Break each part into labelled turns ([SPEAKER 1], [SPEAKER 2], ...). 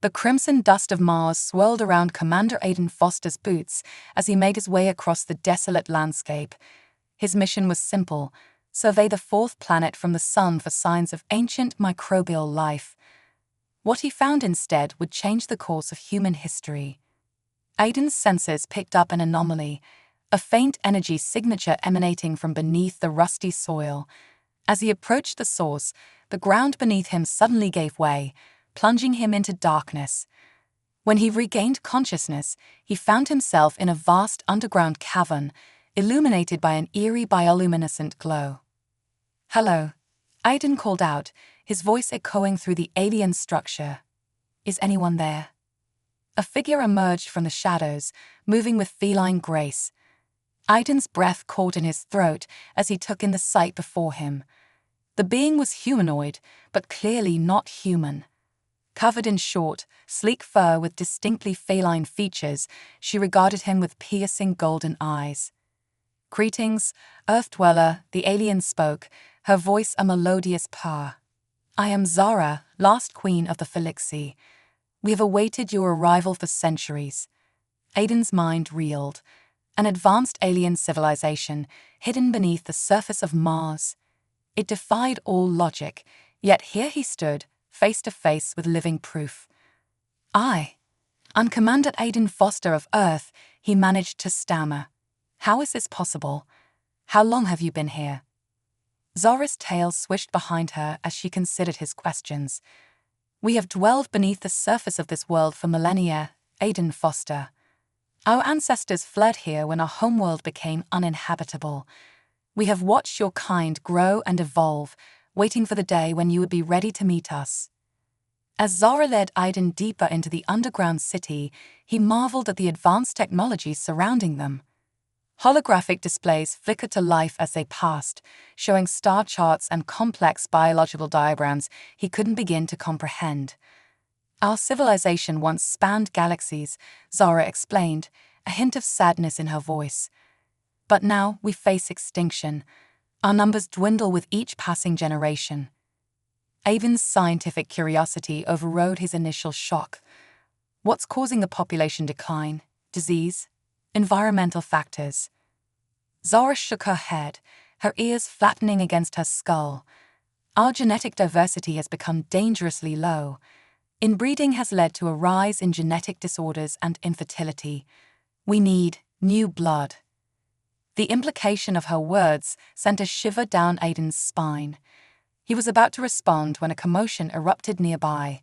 [SPEAKER 1] The crimson dust of Mars swirled around Commander Aiden Foster's boots as he made his way across the desolate landscape. His mission was simple: survey the fourth planet from the sun for signs of ancient microbial life. What he found instead would change the course of human history. Aiden's sensors picked up an anomaly, a faint energy signature emanating from beneath the rusty soil. As he approached the source, the ground beneath him suddenly gave way, plunging him into darkness. When he regained consciousness, he found himself in a vast underground cavern, illuminated by an eerie bioluminescent glow. "Hello," Aiden called out, his voice echoing through the alien structure. "Is anyone there?" A figure emerged from the shadows, moving with feline grace. Aiden's breath caught in his throat as he took in the sight before him. The being was humanoid, but clearly not human. Covered in short, sleek fur with distinctly feline features, she regarded him with piercing golden eyes. "Greetings, Earth Dweller," the alien spoke, her voice a melodious purr. "I am Zara, last queen of the Felixi. We have awaited your arrival for centuries." Aiden's mind reeled. An advanced alien civilization, hidden beneath the surface of Mars. It defied all logic, yet here he stood, face to face with living proof. "I'm Commander Aiden Foster of Earth," he managed to stammer. "How is this possible? How long have you been here?" Zara's tail swished behind her as she considered his questions. "We have dwelled beneath the surface of this world for millennia, Aiden Foster. Our ancestors fled here when our homeworld became uninhabitable. We have watched your kind grow and evolve, waiting for the day when you would be ready to meet us." As Zara led Aiden deeper into the underground city, he marveled at the advanced technology surrounding them. Holographic displays flickered to life as they passed, showing star charts and complex biological diagrams he couldn't begin to comprehend. "Our civilization once spanned galaxies," Zara explained, a hint of sadness in her voice. "But now we face extinction. Our numbers dwindle with each passing generation." Aiden's scientific curiosity overrode his initial shock. What's causing the population decline? Disease? Environmental factors? Zara shook her head, her ears flattening against her skull. "Our genetic diversity has become dangerously low. Inbreeding has led to a rise in genetic disorders and infertility. We need new blood." The implication of her words sent a shiver down Aiden's spine. He was about to respond when a commotion erupted nearby.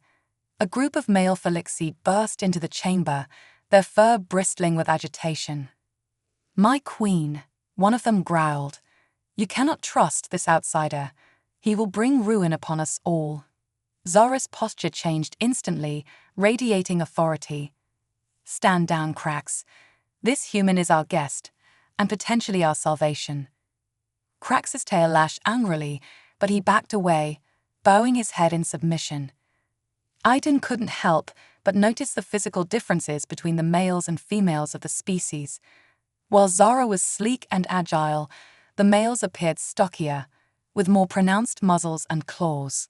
[SPEAKER 1] A group of male Felixi burst into the chamber, their fur bristling with agitation. "My queen," one of them growled. "You cannot trust this outsider. He will bring ruin upon us all." Zara's posture changed instantly, radiating authority. "Stand down, Krax. This human is our guest, and potentially our salvation." Krax's tail lashed angrily, but he backed away, bowing his head in submission. Aiden couldn't help but notice the physical differences between the males and females of the species. While Zara was sleek and agile, the males appeared stockier, with more pronounced muzzles and claws.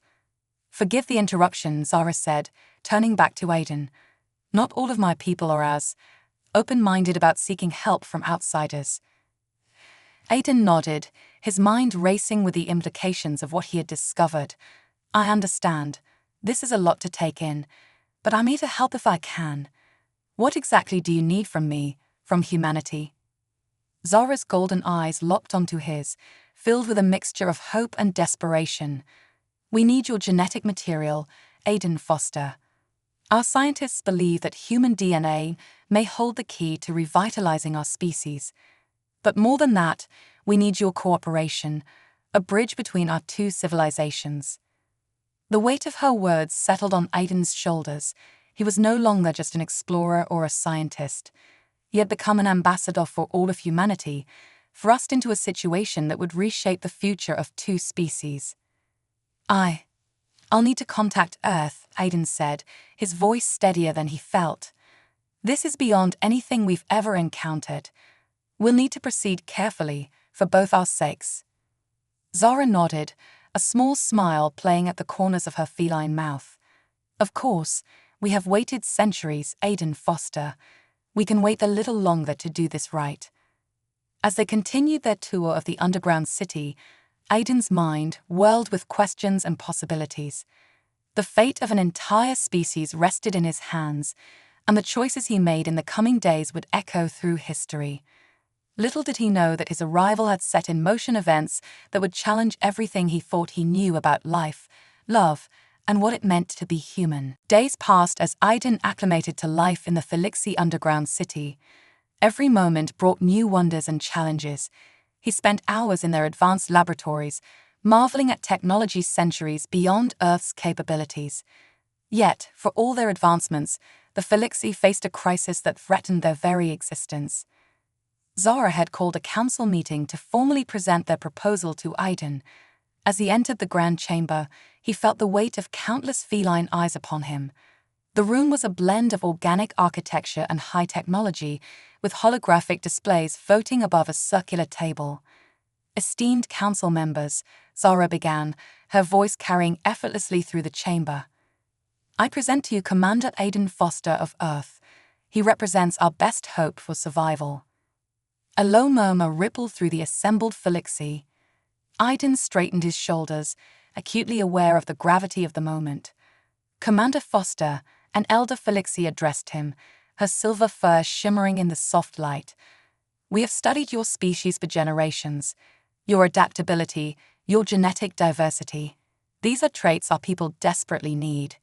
[SPEAKER 1] "Forgive the interruption," Zara said, turning back to Aiden. "Not all of my people are as open-minded about seeking help from outsiders." Aiden nodded, his mind racing with the implications of what he had discovered. "I understand. This is a lot to take in, but I'm here to help if I can. What exactly do you need from me, from humanity?" Zara's golden eyes locked onto his, filled with a mixture of hope and desperation. "We need your genetic material, Aiden Foster. Our scientists believe that human DNA may hold the key to revitalizing our species. But more than that, we need your cooperation, a bridge between our two civilizations." The weight of her words settled on Aiden's shoulders. He was no longer just an explorer or a scientist. He had become an ambassador for all of humanity, thrust into a situation that would reshape the future of two species. "I'll need to contact Earth," Aiden said, his voice steadier than he felt. "This is beyond anything we've ever encountered. We'll need to proceed carefully, for both our sakes." Zara nodded, a small smile playing at the corners of her feline mouth. "Of course, We have waited centuries, Aiden Foster. We can wait a little longer to do this right. As they continued their tour of the underground city, Aiden's mind whirled with questions and possibilities. The fate of an entire species rested in his hands, and the choices he made in the coming days would echo through history. Little did he know that his arrival had set in motion events that would challenge everything he thought he knew about life, love, and what it meant to be human. Days passed as Aiden acclimated to life in the Felixi underground city. Every moment brought new wonders and challenges. He spent hours in their advanced laboratories, marveling at technology centuries beyond Earth's capabilities. Yet, for all their advancements, the Felixi faced a crisis that threatened their very existence. Zara had called a council meeting to formally present their proposal to Aiden. As he entered the grand chamber, he felt the weight of countless feline eyes upon him. The room was a blend of organic architecture and high technology, with holographic displays floating above a circular table. Esteemed council members, Zara began, her voice carrying effortlessly through the chamber. I present to you Commander Aiden Foster of Earth. He represents our best hope for survival. A low murmur rippled through the assembled Felixi. Aiden straightened his shoulders, acutely aware of the gravity of the moment. Commander Foster, an elder Felixi addressed him, her silver fur shimmering in the soft light. We have studied your species for generations. Your adaptability, your genetic diversity. These are traits our people desperately need.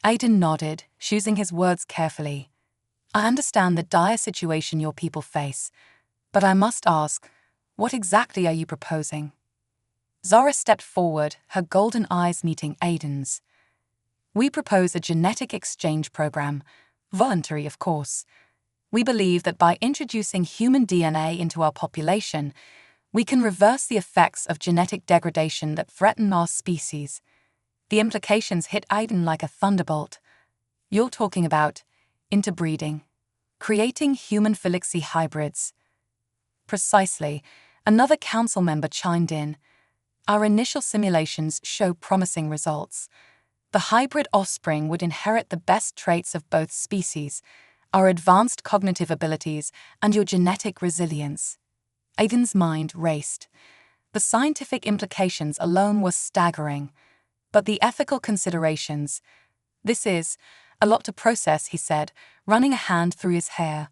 [SPEAKER 1] Aiden nodded, choosing his words carefully. I understand the dire situation your people face, but I must ask, what exactly are you proposing? Zara stepped forward, her golden eyes meeting Aiden's. We propose a genetic exchange program, voluntary of course. We believe that by introducing human DNA into our population, we can reverse the effects of genetic degradation that threaten our species. The implications hit Aiden like a thunderbolt. You're talking about interbreeding, creating human Felixi hybrids. Precisely, another council member chimed in. Our initial simulations show promising results. The hybrid offspring would inherit the best traits of both species, our advanced cognitive abilities, and your genetic resilience. Aiden's mind raced. The scientific implications alone were staggering. But the ethical considerations. This is a lot to process, he said, running a hand through his hair.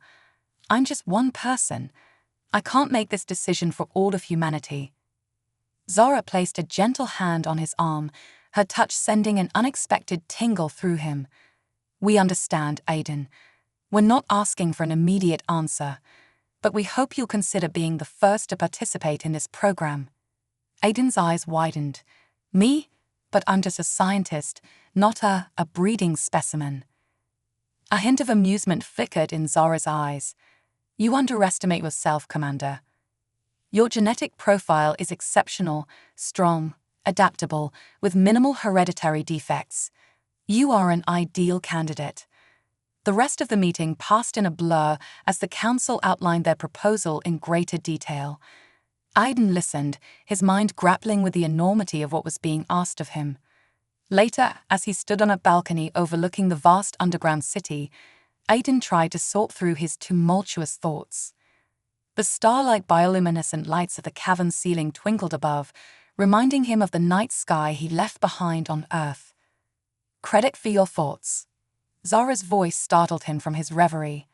[SPEAKER 1] I'm just one person. I can't make this decision for all of humanity. Zara placed a gentle hand on his arm, her touch sending an unexpected tingle through him. We understand, Aiden. We're not asking for an immediate answer, but we hope you'll consider being the first to participate in this program. Aiden's eyes widened. Me? But I'm just a scientist, not a breeding specimen. A hint of amusement flickered in Zara's eyes. You underestimate yourself, Commander. Your genetic profile is exceptional, strong, adaptable, with minimal hereditary defects. You are an ideal candidate. The rest of the meeting passed in a blur as the council outlined their proposal in greater detail. Aiden listened, his mind grappling with the enormity of what was being asked of him. Later, as he stood on a balcony overlooking the vast underground city, Aiden tried to sort through his tumultuous thoughts. The star-like bioluminescent lights of the cavern ceiling twinkled above, reminding him of the night sky he left behind on Earth. Credit for your thoughts. Zara's voice startled him from his reverie.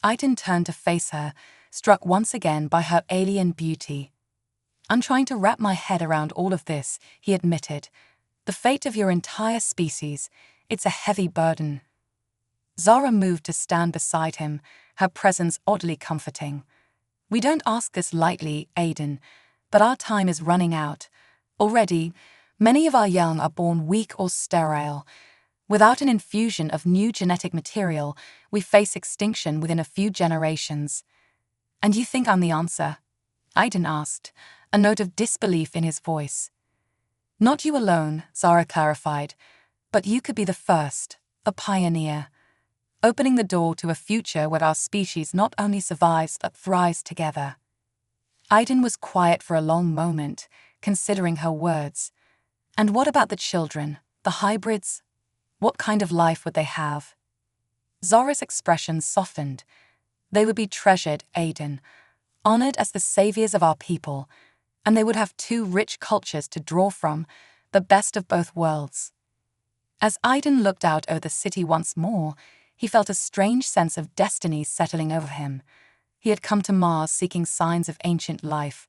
[SPEAKER 1] Aiden turned to face her, struck once again by her alien beauty. I'm trying to wrap my head around all of this, he admitted. The fate of your entire species, it's a heavy burden. Zara moved to stand beside him, her presence oddly comforting. We don't ask this lightly, Aiden, but our time is running out. Already, many of our young are born weak or sterile. Without an infusion of new genetic material, we face extinction within a few generations. And you think I'm the answer? Aiden asked, a note of disbelief in his voice. Not you alone, Zara clarified, but you could be the first, a pioneer, opening the door to a future where our species not only survives but thrives together. Aiden was quiet for a long moment, considering her words. And what about the children, the hybrids? What kind of life would they have? Zara's expression softened. They would be treasured, Aiden, honored as the saviors of our people, and they would have two rich cultures to draw from, the best of both worlds. As Aiden looked out over the city once more, he felt a strange sense of destiny settling over him. He had come to Mars seeking signs of ancient life.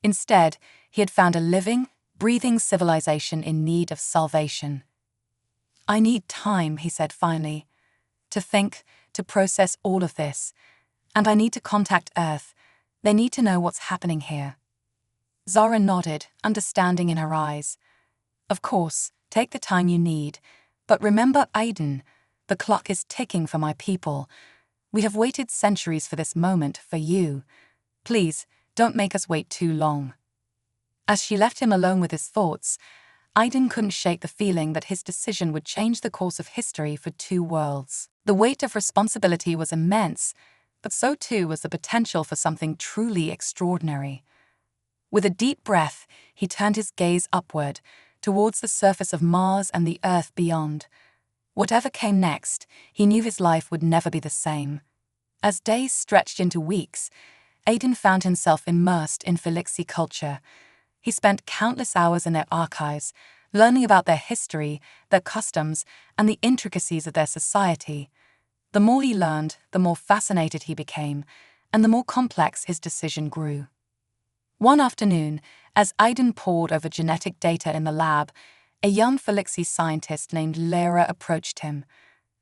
[SPEAKER 1] Instead, he had found a living, breathing civilization in need of salvation. I need time, he said finally, to think, to process all of this. And I need to contact Earth. They need to know what's happening here. Zara nodded, understanding in her eyes. Of course, take the time you need. But remember, Aiden, the clock is ticking for my people. We have waited centuries for this moment, for you. Please, don't make us wait too long. As she left him alone with his thoughts, Aiden couldn't shake the feeling that his decision would change the course of history for two worlds. The weight of responsibility was immense, but so too was the potential for something truly extraordinary. With a deep breath, he turned his gaze upward, towards the surface of Mars and the Earth beyond. Whatever came next, he knew his life would never be the same. As days stretched into weeks, Aiden found himself immersed in Felixi culture. He spent countless hours in their archives, learning about their history, their customs, and the intricacies of their society. The more he learned, the more fascinated he became, and the more complex his decision grew. One afternoon, as Aiden pored over genetic data in the lab, a young Felixi scientist named Lara approached him.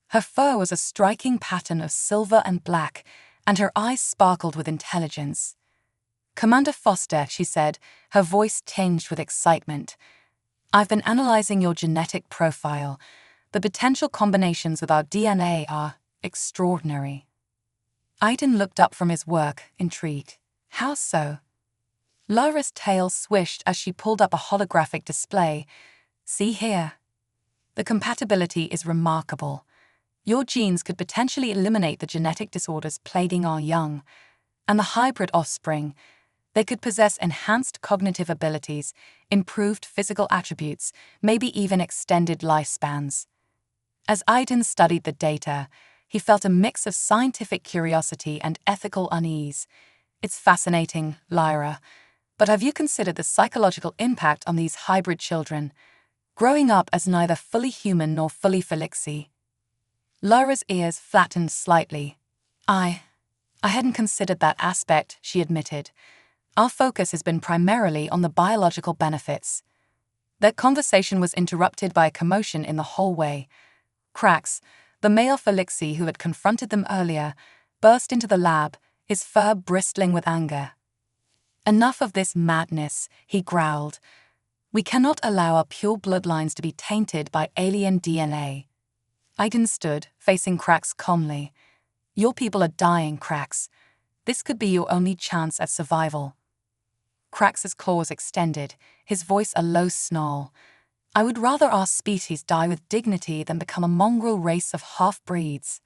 [SPEAKER 1] Her fur was a striking pattern of silver and black, and her eyes sparkled with intelligence. Commander Foster, she said, her voice tinged with excitement. I've been analyzing your genetic profile. The potential combinations with our DNA are extraordinary. Aiden looked up from his work, intrigued. How so? Lara's tail swished as she pulled up a holographic display. See here. The compatibility is remarkable. Your genes could potentially eliminate the genetic disorders plaguing our young. And the hybrid offspring, they could possess enhanced cognitive abilities, improved physical attributes, maybe even extended lifespans. As Aiden studied the data, he felt a mix of scientific curiosity and ethical unease. It's fascinating, Lyra, but have you considered the psychological impact on these hybrid children, growing up as neither fully human nor fully Felixi? Lyra's ears flattened slightly. I hadn't considered that aspect, she admitted. Our focus has been primarily on the biological benefits. Their conversation was interrupted by a commotion in the hallway. Krax, the male Felixi who had confronted them earlier, burst into the lab, his fur bristling with anger. Enough of this madness, he growled. We cannot allow our pure bloodlines to be tainted by alien DNA. Aiden stood, facing Krax calmly. Your people are dying, Krax. This could be your only chance at survival. Krax's claws extended, his voice a low snarl. I would rather our species die with dignity than become a mongrel race of half-breeds.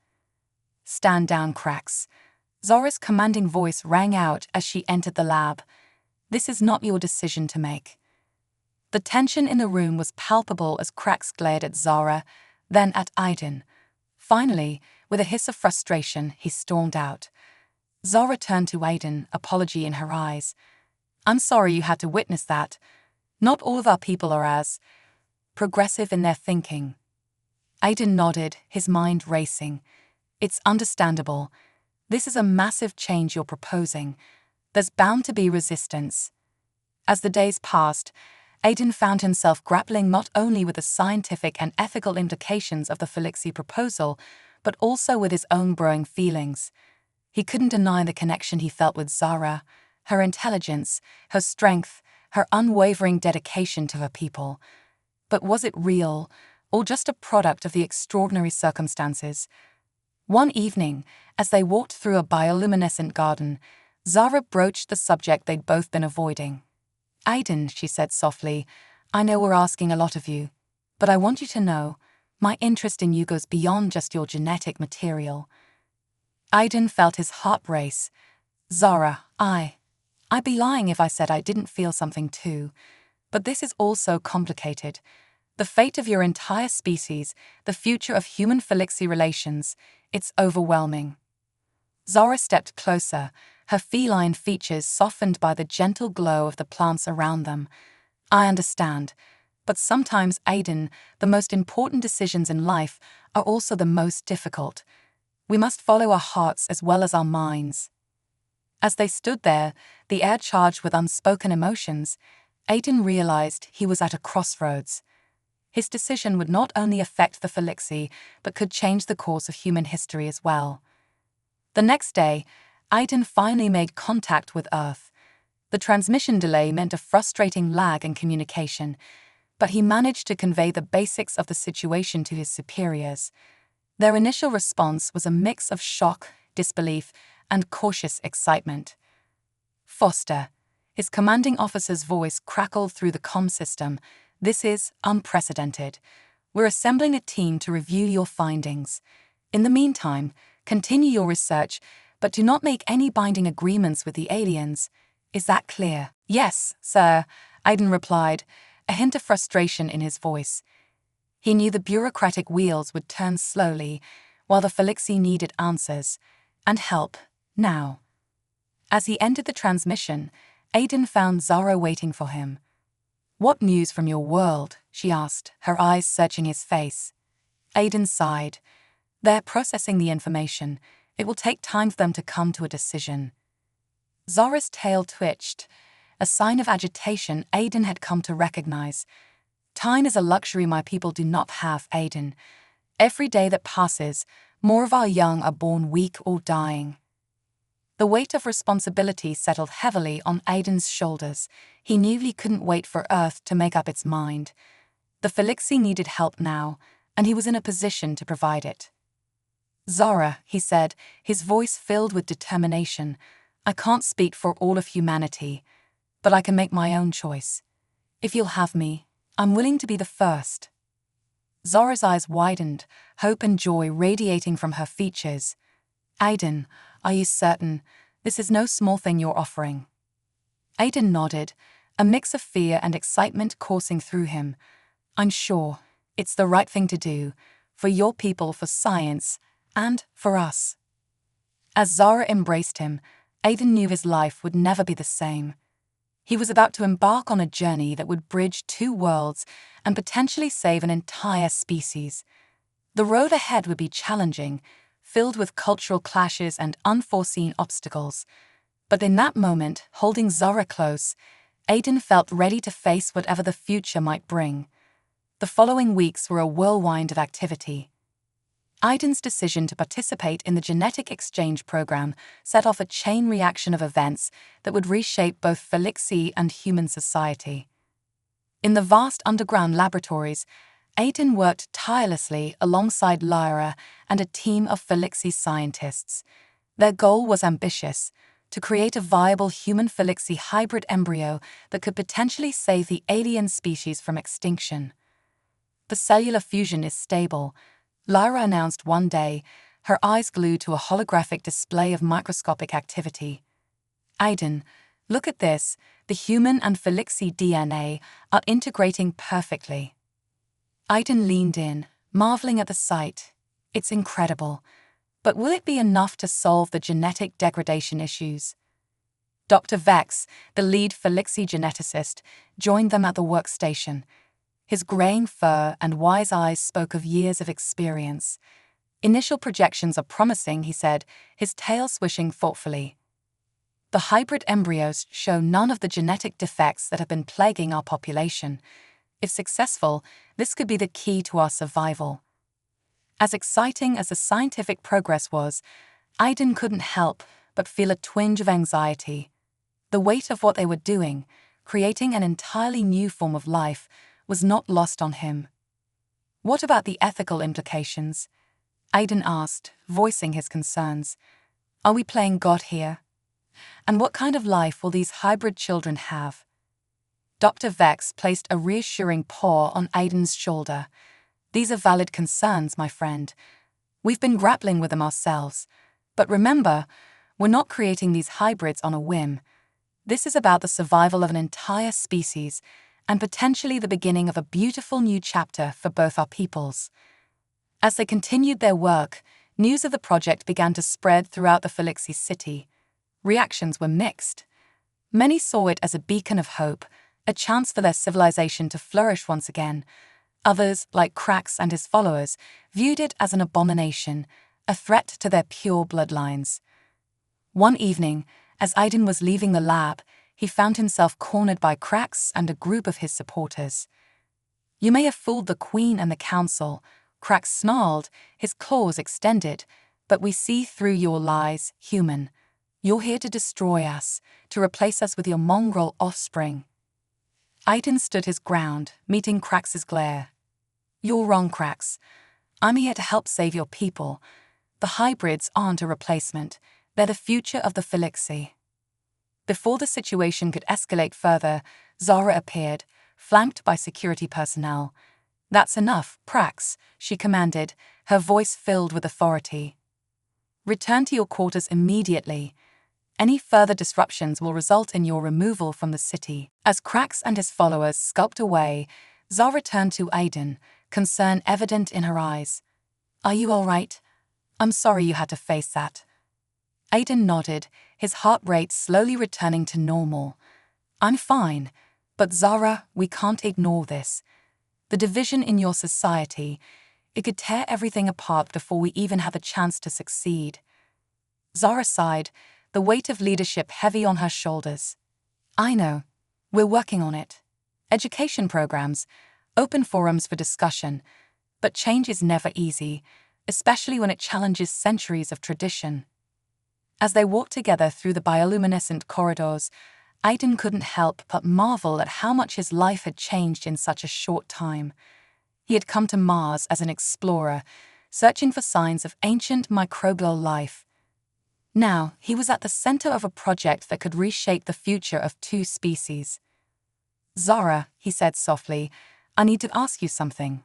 [SPEAKER 1] Stand down, Krax. Zara's commanding voice rang out as she entered the lab. This is not your decision to make. The tension in the room was palpable as Krax glared at Zara, then at Aiden. Finally, with a hiss of frustration, he stormed out. Zara turned to Aiden, apology in her eyes. I'm sorry you had to witness that. Not all of our people are as progressive in their thinking. Aiden nodded, his mind racing. It's understandable. This is a massive change you're proposing. There's bound to be resistance. As the days passed, Aiden found himself grappling not only with the scientific and ethical implications of the Felixi proposal, but also with his own growing feelings. He couldn't deny the connection he felt with Zara, her intelligence, her strength, her unwavering dedication to her people. But was it real, or just a product of the extraordinary circumstances? One evening, as they walked through a bioluminescent garden, Zara broached the subject they'd both been avoiding. Aiden, she said softly, I know we're asking a lot of you, but I want you to know, my interest in you goes beyond just your genetic material. Aiden felt his heart race. Zara, I'd be lying if I said I didn't feel something too, but this is all so complicated. The fate of your entire species, the future of human-Felixi relations, it's overwhelming. Zara stepped closer, her feline features softened by the gentle glow of the plants around them. I understand, but sometimes, Aiden, the most important decisions in life are also the most difficult. We must follow our hearts as well as our minds. As they stood there, the air charged with unspoken emotions, Aiden realized he was at a crossroads. His decision would not only affect the Felixi, but could change the course of human history as well. The next day, Aiden finally made contact with Earth. The transmission delay meant a frustrating lag in communication, but he managed to convey the basics of the situation to his superiors. Their initial response was a mix of shock, disbelief, and cautious excitement. Foster, his commanding officer's voice crackled through the comm system. This is unprecedented. We're assembling a team to review your findings. In the meantime, continue your research, but do not make any binding agreements with the aliens. Is that clear? Yes, sir, Aiden replied, a hint of frustration in his voice. He knew the bureaucratic wheels would turn slowly, while the Felixi needed answers and help now. As he entered the transmission, Aiden found Zara waiting for him. What news from your world? She asked, her eyes searching his face. Aiden sighed. They're processing the information. It will take time for them to come to a decision. Zara's tail twitched, a sign of agitation Aiden had come to recognize. Time is a luxury my people do not have, Aiden. Every day that passes, more of our young are born weak or dying. The weight of responsibility settled heavily on Aiden's shoulders. He knew he couldn't wait for Earth to make up its mind. The Felixi needed help now, and he was in a position to provide it. Zara, he said, his voice filled with determination, I can't speak for all of humanity, but I can make my own choice. If you'll have me, I'm willing to be the first. Zara's eyes widened, hope and joy radiating from her features. Aiden, are you certain? This is no small thing you're offering. Aiden nodded, a mix of fear and excitement coursing through him. I'm sure it's the right thing to do, for your people, for science, and for us. As Zara embraced him, Aiden knew his life would never be the same. He was about to embark on a journey that would bridge two worlds and potentially save an entire species. The road ahead would be challenging, filled with cultural clashes and unforeseen obstacles. But in that moment, holding Zara close, Aiden felt ready to face whatever the future might bring. The following weeks were a whirlwind of activity. Aiden's decision to participate in the genetic exchange program set off a chain reaction of events that would reshape both Felixi and human society. In the vast underground laboratories, Aiden worked tirelessly alongside Lyra and a team of Felixi scientists. Their goal was ambitious, to create a viable human-Felixi hybrid embryo that could potentially save the alien species from extinction. The cellular fusion is stable, Lyra announced one day, her eyes glued to a holographic display of microscopic activity. Aiden, look at this, the human and Felixi DNA are integrating perfectly. Aiden leaned in, marveling at the sight. It's incredible. But will it be enough to solve the genetic degradation issues? Dr. Vex, the lead Felixi geneticist, joined them at the workstation. His graying fur and wise eyes spoke of years of experience. Initial projections are promising, he said, his tail swishing thoughtfully. The hybrid embryos show none of the genetic defects that have been plaguing our population. If successful, this could be the key to our survival. As exciting as the scientific progress was, Aiden couldn't help but feel a twinge of anxiety. The weight of what they were doing, creating an entirely new form of life, was not lost on him. What about the ethical implications? Aiden asked, voicing his concerns. Are we playing God here? And what kind of life will these hybrid children have? Dr. Vex placed a reassuring paw on Aiden's shoulder. These are valid concerns, my friend. We've been grappling with them ourselves. But remember, we're not creating these hybrids on a whim. This is about the survival of an entire species, and potentially the beginning of a beautiful new chapter for both our peoples. As they continued their work, news of the project began to spread throughout the Felixi city. Reactions were mixed. Many saw it as a beacon of hope, a chance for their civilization to flourish once again. Others, like Krax and his followers, viewed it as an abomination, a threat to their pure bloodlines. One evening, as Aiden was leaving the lab, he found himself cornered by Krax and a group of his supporters. "You may have fooled the Queen and the Council," Krax snarled, his claws extended, "but we see through your lies, human. You're here to destroy us, to replace us with your mongrel offspring." Aiden stood his ground, meeting Krax's glare. "You're wrong, Krax. I'm here to help save your people. The hybrids aren't a replacement. They're the future of the Felixi." Before the situation could escalate further, Zara appeared, flanked by security personnel. "That's enough, Krax," she commanded, her voice filled with authority. "Return to your quarters immediately. Any further disruptions will result in your removal from the city." As Krax and his followers skulked away, Zara turned to Aiden, concern evident in her eyes. "Are you all right? I'm sorry you had to face that." Aiden nodded, his heart rate slowly returning to normal. "I'm fine, but Zara, we can't ignore this. The division in your society, it could tear everything apart before we even have a chance to succeed." Zara sighed, the weight of leadership heavy on her shoulders. "I know. We're working on it. Education programs, open forums for discussion. But change is never easy, especially when it challenges centuries of tradition." As they walked together through the bioluminescent corridors, Aiden couldn't help but marvel at how much his life had changed in such a short time. He had come to Mars as an explorer, searching for signs of ancient microbial life. Now, he was at the center of a project that could reshape the future of two species. "Zara," he said softly, "I need to ask you something.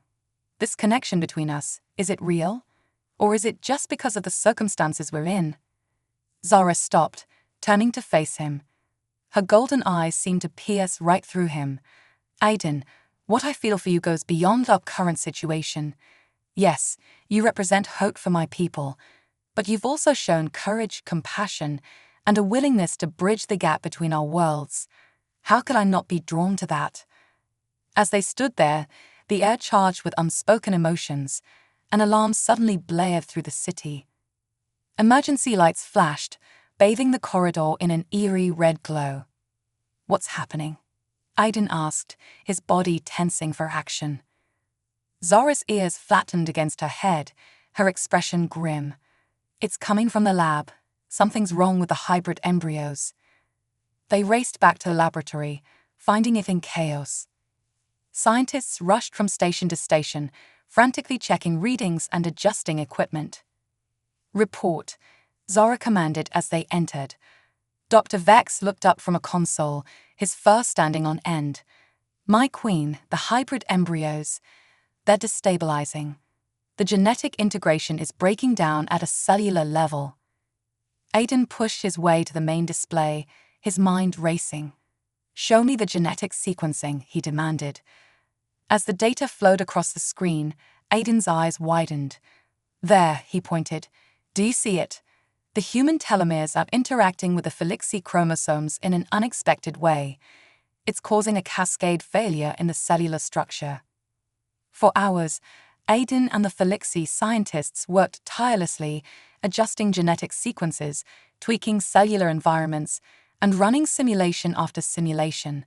[SPEAKER 1] This connection between us, is it real? Or is it just because of the circumstances we're in?" Zara stopped, turning to face him. Her golden eyes seemed to pierce right through him. "Aiden, what I feel for you goes beyond our current situation. Yes, you represent hope for my people, but you've also shown courage, compassion, and a willingness to bridge the gap between our worlds. How could I not be drawn to that?" As they stood there, the air charged with unspoken emotions, an alarm suddenly blared through the city. Emergency lights flashed, bathing the corridor in an eerie red glow. "What's happening?" Aiden asked, his body tensing for action. Zara's ears flattened against her head, her expression grim. "It's coming from the lab. Something's wrong with the hybrid embryos." They raced back to the laboratory, finding it in chaos. Scientists rushed from station to station, frantically checking readings and adjusting equipment. "Report," Zara commanded as they entered. Dr. Vex looked up from a console, his fur standing on end. "My queen, the hybrid embryos, they're destabilizing. The genetic integration is breaking down at a cellular level." Aiden pushed his way to the main display, his mind racing. "Show me the genetic sequencing," he demanded. As the data flowed across the screen, Aiden's eyes widened. "There," he pointed. "Do you see it? The human telomeres are interacting with the Felixi chromosomes in an unexpected way. It's causing a cascade failure in the cellular structure." For hours, Aiden and the Felixi scientists worked tirelessly, adjusting genetic sequences, tweaking cellular environments, and running simulation after simulation.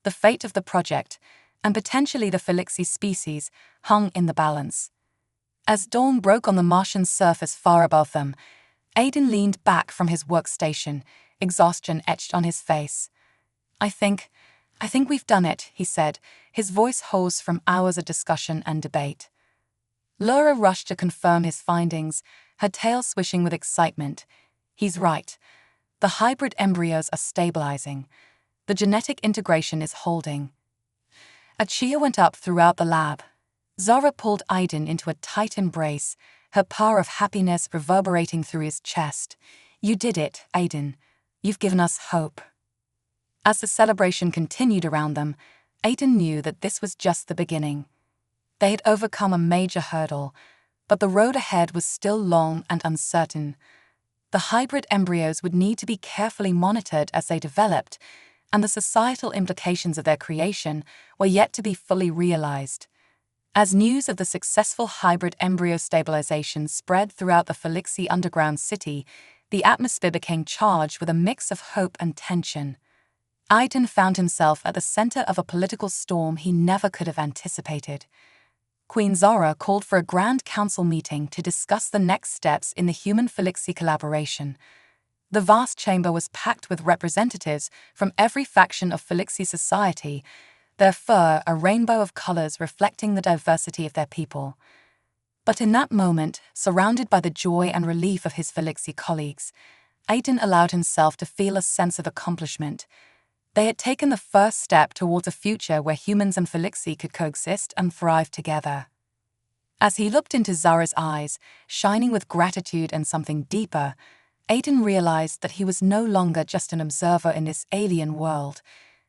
[SPEAKER 1] The fate of the project, and potentially the Felixi species, hung in the balance. As dawn broke on the Martian surface far above them, Aiden leaned back from his workstation, exhaustion etched on his face. I think we've done it," he said, his voice hoarse from hours of discussion and debate. Laura rushed to confirm his findings, her tail swishing with excitement. "He's right. The hybrid embryos are stabilizing. The genetic integration is holding." A cheer went up throughout the lab. Zara pulled Aiden into a tight embrace, her power of happiness reverberating through his chest. "You did it, Aiden. You've given us hope." As the celebration continued around them, Aiden knew that this was just the beginning. They had overcome a major hurdle, but the road ahead was still long and uncertain. The hybrid embryos would need to be carefully monitored as they developed, and the societal implications of their creation were yet to be fully realized. As news of the successful hybrid embryo stabilization spread throughout the Felixi underground city, the atmosphere became charged with a mix of hope and tension. Aiden found himself at the center of a political storm he never could have anticipated. Queen Zara called for a Grand Council meeting to discuss the next steps in the human-Felixi collaboration. The vast chamber was packed with representatives from every faction of Felixi society, their fur a rainbow of colors reflecting the diversity of their people. But in that moment, surrounded by the joy and relief of his Felixi colleagues, Aiden allowed himself to feel a sense of accomplishment. They had taken the first step towards a future where humans and Felixi could coexist and thrive together. As he looked into Zara's eyes, shining with gratitude and something deeper, Aiden realized that he was no longer just an observer in this alien world.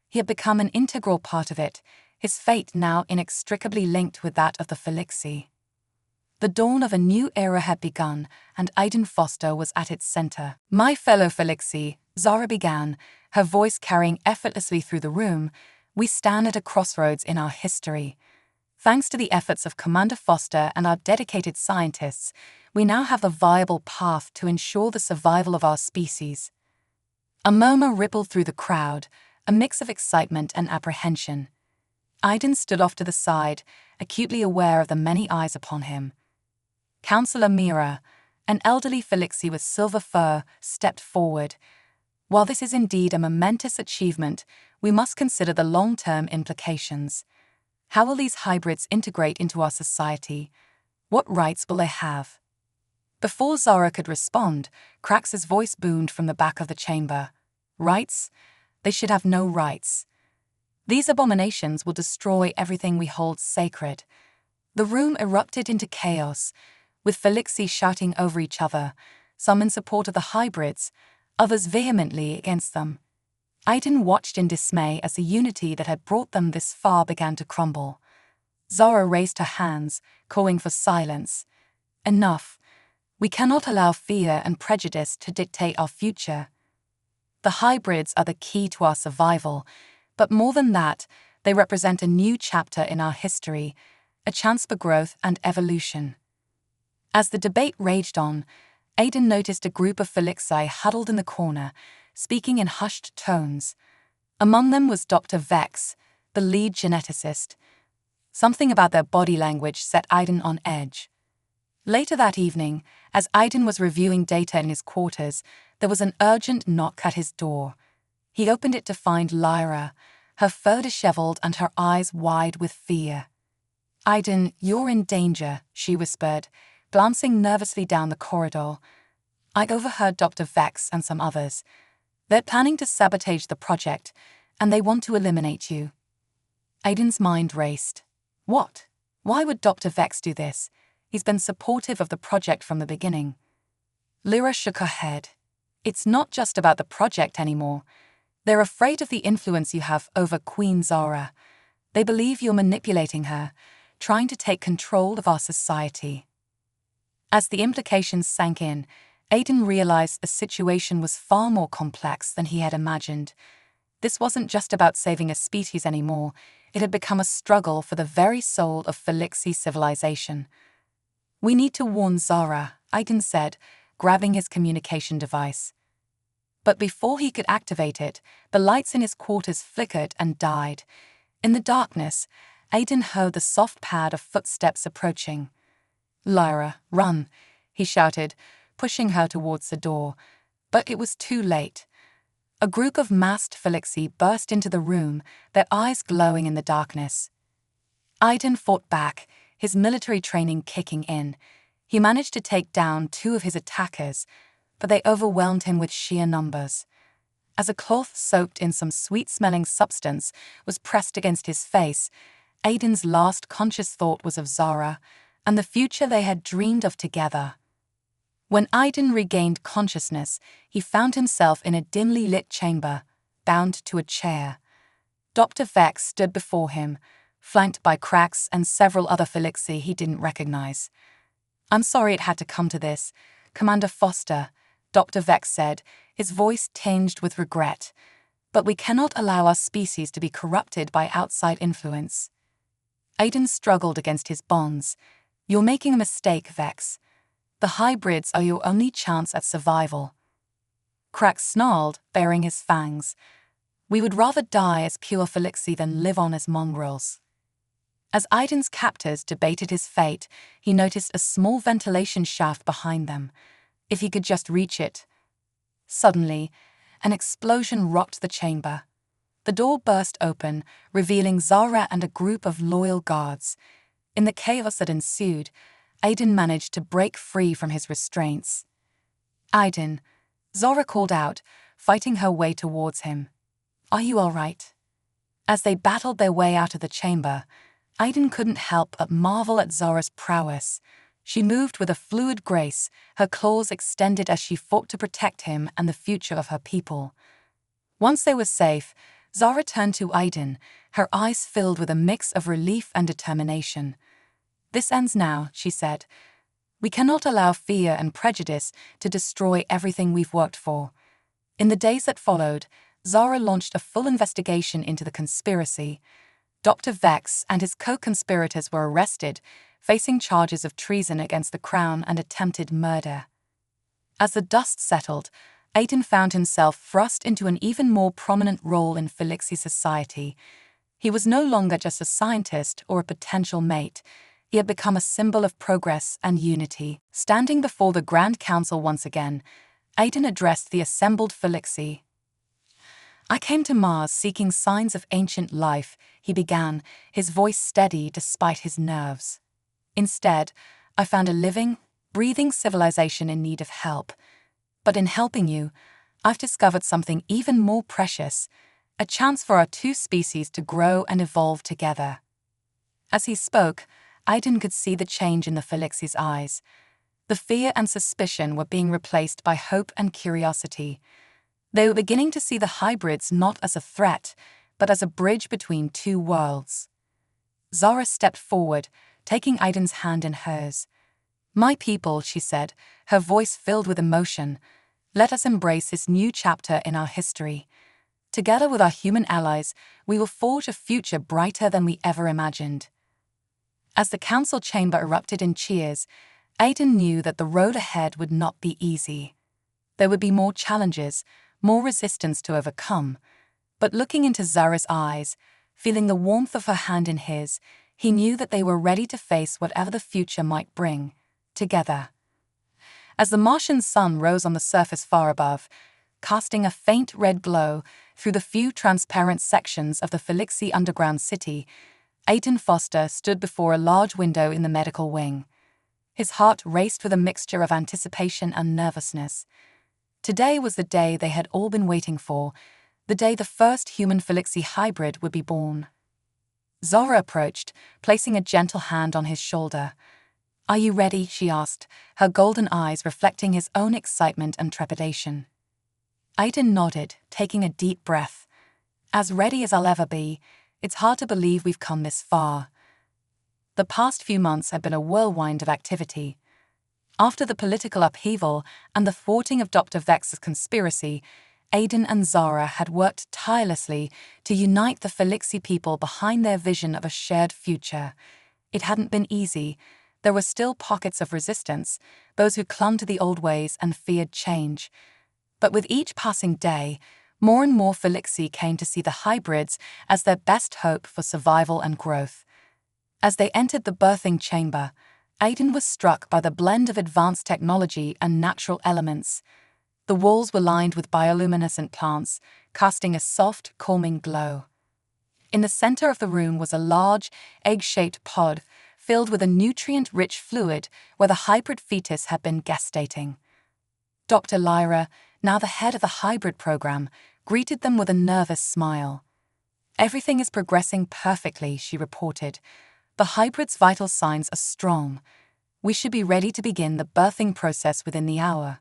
[SPEAKER 1] He had become an integral part of it, his fate now inextricably linked with that of the Felixi. The dawn of a new era had begun, and Aiden Foster was at its center. "My fellow Felixi," Zara began, her voice carrying effortlessly through the room, "we stand at a crossroads in our history. Thanks to the efforts of Commander Foster and our dedicated scientists, we now have a viable path to ensure the survival of our species." A murmur rippled through the crowd, a mix of excitement and apprehension. Aiden stood off to the side, acutely aware of the many eyes upon him. Councillor Mira, an elderly Felixi with silver fur, stepped forward. "While this is indeed a momentous achievement, we must consider the long-term implications. How will these hybrids integrate into our society? What rights will they have?" Before Zara could respond, Krax's voice boomed from the back of the chamber. "Rights? They should have no rights. These abominations will destroy everything we hold sacred." The room erupted into chaos, with Felixi shouting over each other, some in support of the hybrids, others vehemently against them. Aiden watched in dismay as the unity that had brought them this far began to crumble. Zara raised her hands, calling for silence. "Enough. We cannot allow fear and prejudice to dictate our future. The hybrids are the key to our survival, but more than that, they represent a new chapter in our history, a chance for growth and evolution." As the debate raged on, Aiden noticed a group of Felixi huddled in the corner, speaking in hushed tones. Among them was Dr. Vex, the lead geneticist. Something about their body language set Aiden on edge. Later that evening, as Aiden was reviewing data in his quarters, there was an urgent knock at his door. He opened it to find Lyra, her fur disheveled and her eyes wide with fear. "Aiden, you're in danger," she whispered, glancing nervously down the corridor. "I overheard Dr. Vex and some others. They're planning to sabotage the project, and they want to eliminate you." Aiden's mind raced. What? Why would Dr. Vex do this? He's been supportive of the project from the beginning. Lyra shook her head. "It's not just about the project anymore. They're afraid of the influence you have over Queen Zara. They believe you're manipulating her, trying to take control of our society." As the implications sank in, Aiden realized the situation was far more complex than he had imagined. This wasn't just about saving a species anymore, it had become a struggle for the very soul of Felixi civilization. "We need to warn Zara," Aiden said, grabbing his communication device. But before he could activate it, the lights in his quarters flickered and died. In the darkness, Aiden heard the soft pad of footsteps approaching. "Lyra, run," he shouted, pushing her towards the door. But it was too late. A group of masked Felixi burst into the room, their eyes glowing in the darkness. Aiden fought back, his military training kicking in. He managed to take down 2 of his attackers, but they overwhelmed him with sheer numbers. As a cloth soaked in some sweet-smelling substance was pressed against his face, Aiden's last conscious thought was of Zara and the future they had dreamed of together. When Aiden regained consciousness, he found himself in a dimly lit chamber, bound to a chair. Dr. Vex stood before him, flanked by Krax and several other Felixi he didn't recognize. "I'm sorry it had to come to this, Commander Foster," Dr. Vex said, his voice tinged with regret. "But we cannot allow our species to be corrupted by outside influence." Aiden struggled against his bonds. "You're making a mistake, Vex. The hybrids are your only chance at survival." Krax snarled, baring his fangs. "We would rather die as pure Felixi than live on as mongrels." As Aiden's captors debated his fate, he noticed a small ventilation shaft behind them. If he could just reach it. Suddenly, an explosion rocked the chamber. The door burst open, revealing Zara and a group of loyal guards. In the chaos that ensued, Aiden managed to break free from his restraints. "Aiden," Zara called out, fighting her way towards him. "Are you all right?" As they battled their way out of the chamber, Aiden couldn't help but marvel at Zara's prowess. She moved with a fluid grace, her claws extended as she fought to protect him and the future of her people. Once they were safe, Zara turned to Aiden, her eyes filled with a mix of relief and determination. "This ends now," she said. "We cannot allow fear and prejudice to destroy everything we've worked for." In the days that followed, Zara launched a full investigation into the conspiracy. Dr. Vex and his co-conspirators were arrested, facing charges of treason against the crown and attempted murder. As the dust settled, Aiden found himself thrust into an even more prominent role in Felixi society. He was no longer just a scientist or a potential mate. He had become a symbol of progress and unity. Standing before the Grand Council once again, Aiden addressed the assembled Felixi. "I came to Mars seeking signs of ancient life," he began, his voice steady despite his nerves. "Instead, I found a living, breathing civilization in need of help. But in helping you, I've discovered something even more precious, a chance for our two species to grow and evolve together." As he spoke, Aiden could see the change in the Felixi's eyes. The fear and suspicion were being replaced by hope and curiosity. They were beginning to see the hybrids not as a threat, but as a bridge between two worlds. Zara stepped forward, taking Aiden's hand in hers. "My people," she said, her voice filled with emotion, "let us embrace this new chapter in our history. Together with our human allies, we will forge a future brighter than we ever imagined." As the council chamber erupted in cheers, Aiden knew that the road ahead would not be easy. There would be more challenges, more resistance to overcome. But looking into Zara's eyes, feeling the warmth of her hand in his, he knew that they were ready to face whatever the future might bring, together. As the Martian sun rose on the surface far above, casting a faint red glow through the few transparent sections of the Felixi underground city, Aiden Foster stood before a large window in the medical wing. His heart raced with a mixture of anticipation and nervousness. Today was the day they had all been waiting for, the day the first human Felixi hybrid would be born. Zara approached, placing a gentle hand on his shoulder. "Are you ready?" she asked, her golden eyes reflecting his own excitement and trepidation. Aiden nodded, taking a deep breath. "As ready as I'll ever be. It's hard to believe we've come this far." The past few months had been a whirlwind of activity. After the political upheaval and the thwarting of Dr. Vex's conspiracy, Aiden and Zara had worked tirelessly to unite the Felixi people behind their vision of a shared future. It hadn't been easy. There were still pockets of resistance, those who clung to the old ways and feared change. But with each passing day, more and more Felixi came to see the hybrids as their best hope for survival and growth. As they entered the birthing chamber, Aiden was struck by the blend of advanced technology and natural elements. The walls were lined with bioluminescent plants, casting a soft, calming glow. In the center of the room was a large, egg-shaped pod filled with a nutrient-rich fluid where the hybrid fetus had been gestating. Dr. Lyra, now the head of the hybrid program, greeted them with a nervous smile. "Everything is progressing perfectly," she reported. "The hybrid's vital signs are strong. We should be ready to begin the birthing process within the hour."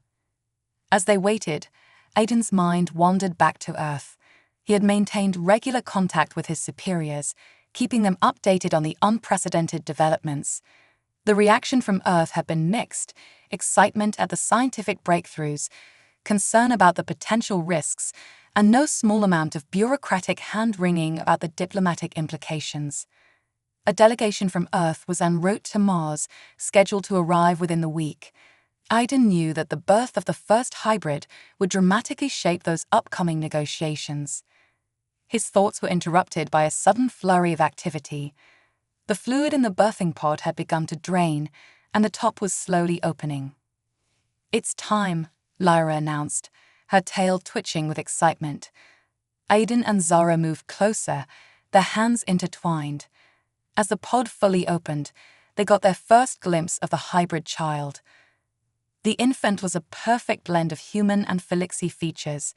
[SPEAKER 1] As they waited, Aiden's mind wandered back to Earth. He had maintained regular contact with his superiors, keeping them updated on the unprecedented developments. The reaction from Earth had been mixed: excitement at the scientific breakthroughs, concern about the potential risks, and no small amount of bureaucratic hand-wringing about the diplomatic implications. A delegation from Earth was en route to Mars, scheduled to arrive within the week. Aiden knew that the birth of the first hybrid would dramatically shape those upcoming negotiations. His thoughts were interrupted by a sudden flurry of activity. The fluid in the birthing pod had begun to drain, and the top was slowly opening. "It's time," Lyra announced, her tail twitching with excitement. Aiden and Zara moved closer, their hands intertwined. As the pod fully opened, they got their first glimpse of the hybrid child. The infant was a perfect blend of human and Felixi features.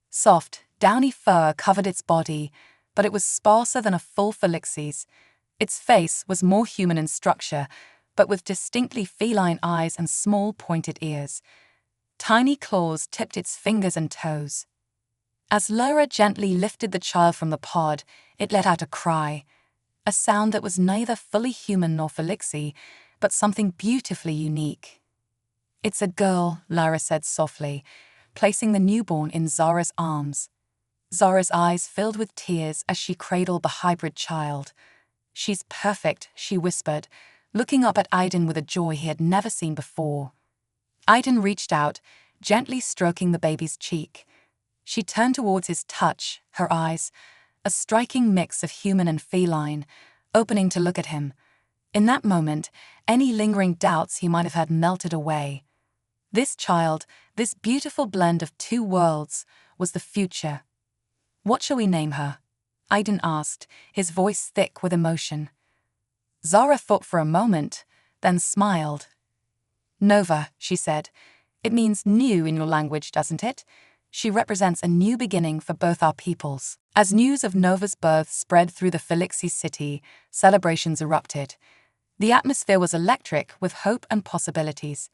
[SPEAKER 1] Soft, downy fur covered its body, but it was sparser than a full Felixi's. Its face was more human in structure, but with distinctly feline eyes and small pointed ears. Tiny claws tipped its fingers and toes. As Lyra gently lifted the child from the pod, it let out a cry, a sound that was neither fully human nor Felixi, but something beautifully unique. "It's a girl," Lyra said softly, placing the newborn in Zara's arms. Zara's eyes filled with tears as she cradled the hybrid child. "She's perfect," she whispered, looking up at Aiden with a joy he had never seen before. Aiden reached out, gently stroking the baby's cheek. She turned towards his touch, her eyes, a striking mix of human and feline, opening to look at him. In that moment, any lingering doubts he might have had melted away. This child, this beautiful blend of two worlds, was the future. "What shall we name her?" Aiden asked, his voice thick with emotion. Zara thought for a moment, then smiled. "Nova," she said. "It means new in your language, doesn't it? She represents a new beginning for both our peoples." As news of Nova's birth spread through the Felixi city, celebrations erupted. The atmosphere was electric with hope and possibilities.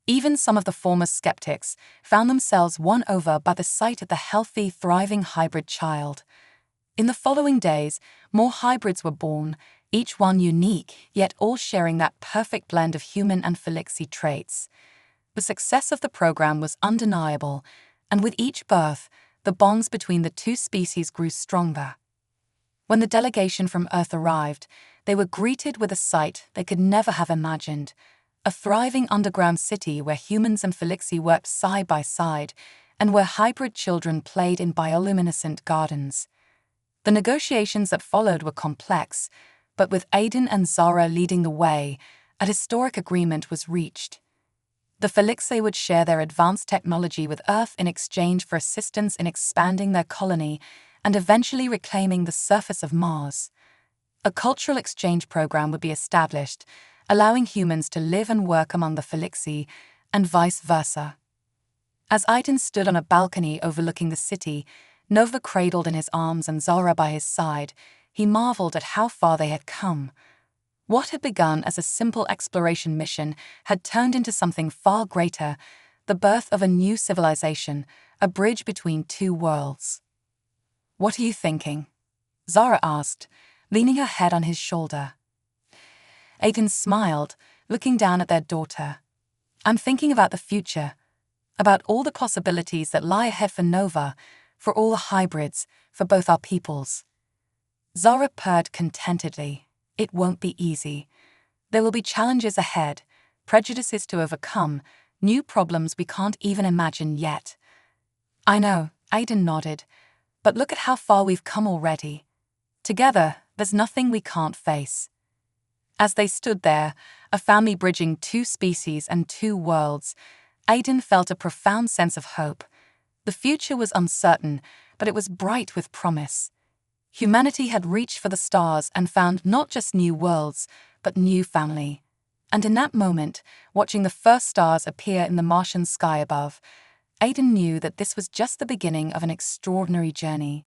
[SPEAKER 1] Even some of the former skeptics found themselves won over by the sight of the healthy, thriving hybrid child. In the following days, more hybrids were born, each one unique, yet all sharing that perfect blend of human and Felixi traits. The success of the program was undeniable, and with each birth, the bonds between the two species grew stronger. When the delegation from Earth arrived, they were greeted with a sight they could never have imagined: a thriving underground city where humans and Felixi worked side by side, and where hybrid children played in bioluminescent gardens. The negotiations that followed were complex, but with Aiden and Zara leading the way, a historic agreement was reached. The Felixi would share their advanced technology with Earth in exchange for assistance in expanding their colony and eventually reclaiming the surface of Mars. A cultural exchange program would be established, allowing humans to live and work among the Felixi, and vice versa. As Aiden stood on a balcony overlooking the city, Nova cradled in his arms and Zara by his side, he marveled at how far they had come. What had begun as a simple exploration mission had turned into something far greater: the birth of a new civilization, a bridge between two worlds. "What are you thinking?" Zara asked, leaning her head on his shoulder. Aiden smiled, looking down at their daughter. "I'm thinking about the future, about all the possibilities that lie ahead for Nova, for all the hybrids, for both our peoples." Zara purred contentedly. "It won't be easy. There will be challenges ahead, prejudices to overcome, new problems we can't even imagine yet." "I know," Aiden nodded, "but look at how far we've come already. Together, there's nothing we can't face." As they stood there, a family bridging two species and two worlds, Aiden felt a profound sense of hope. The future was uncertain, but it was bright with promise. Humanity had reached for the stars and found not just new worlds, but new family. And in that moment, watching the first stars appear in the Martian sky above, Aiden knew that this was just the beginning of an extraordinary journey.